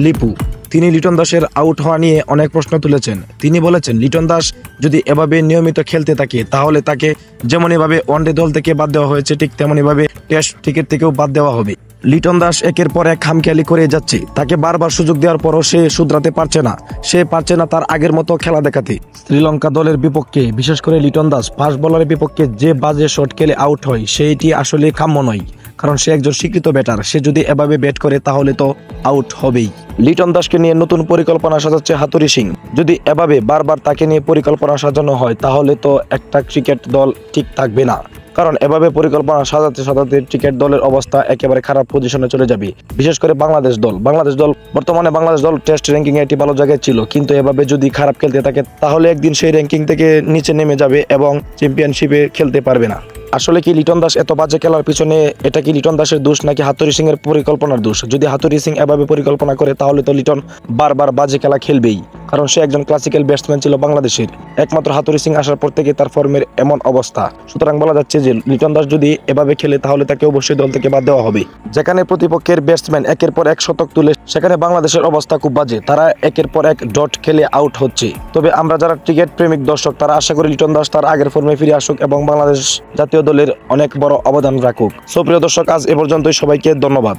লিপু তিনি লিটন দাসের আউট হওয়া নিয়ে অনেক প্রশ্ন তুলেছেন। তিনি বলেছেন, লিটন দাস যদি এভাবে নিয়মিত খেলতে থাকে তাহলে তাকে যেমন এভাবে ওয়ানডে দল থেকে বাদ দেওয়া হয়েছে ঠিক তেমনই ভাবে টেস্ট ক্রিকেট থেকেও বাদ দেওয়া হবে। লিটন দাস একের পর এক খামখেয়ালি করে যাচ্ছে, তাকে বারবার সুযোগ দেওয়ার পরও সে শুধরাতে পারছে না, সে পারছে না তার আগের মতো খেলা দেখাতে। শ্রীলঙ্কা দলের বিপক্ষে বিশেষ করে লিটন দাস ফাস্ট বোলারের বিপক্ষে যে বাজে শট খেলে আউট হয় সেইটি আসলে কাম্য নয়, কারণ সে একজন স্বীকৃত ব্যাটার। সে যদি এভাবে ব্যাট করে তাহলে তো আউট হবেই। লিটন দাসকে নিয়ে নতুন পরিকল্পনা সাজাচ্ছে হাতুড়ি সিং। যদি এভাবে বারবার তাকে নিয়ে পরিকল্পনা সাজানো হয় তাহলে তো একটা ক্রিকেট দল ঠিক থাকবে না, কারণ এভাবে পরিকল্পনা সাজাতে সাজাতে ক্রিকেট দলের অবস্থা একেবারে খারাপ পজিশনে চলে যাবে। বিশেষ করে বাংলাদেশ দল বর্তমানে টেস্ট র্যাঙ্কিং এ একটি ভালো জায়গায় ছিল, কিন্তু এভাবে যদি খারাপ খেলতে থাকে তাহলে একদিন সেই র্যাঙ্কিং থেকে নিচে নেমে যাবে এবং চ্যাম্পিয়নশিপে খেলতে পারবে না। আসলে কি লিটন দাস এত বাজে খেলার পিছনে এটা কি লিটন দাসের দোষ নাকি হাতুড়ি সিং এর পরিকল্পনার দোষ? যদি হাতুড়ি সিং এভাবে পরিকল্পনা করে তাহলে তো লিটন বারবার বাজে খেলা খেলবেই, কারণ সে একজন ক্লাসিক্যাল ব্যাটসম্যান ছিল বাংলাদেশের। একমাত্র হাতুড়ি সিং আসার পর থেকে তার ফর্মের এমন অবস্থা। সুতরাং বলা যাচ্ছে যে লিটন দাস যদি এভাবে খেলে তাহলে তাকে অবশ্যই দল থেকে বাদ দেওয়া হবে। যেখানে প্রতিপক্ষের ব্যাটসম্যান একের পর এক শতক তুলে সেখানে বাংলাদেশের অবস্থা খুব বাজে, তারা একের পর এক ডট খেলে আউট হচ্ছে। তবে আমরা যারা ক্রিকেট প্রেমিক দর্শক তারা আশা করি লিটন দাস তার আগের ফর্মে ফিরে আসুক এবং বাংলাদেশ জাতীয় দলের অনেক বড় অবদান রাখুক। সো প্রিয় দর্শক, আজ এ পর্যন্তই। সবাইকে ধন্যবাদ।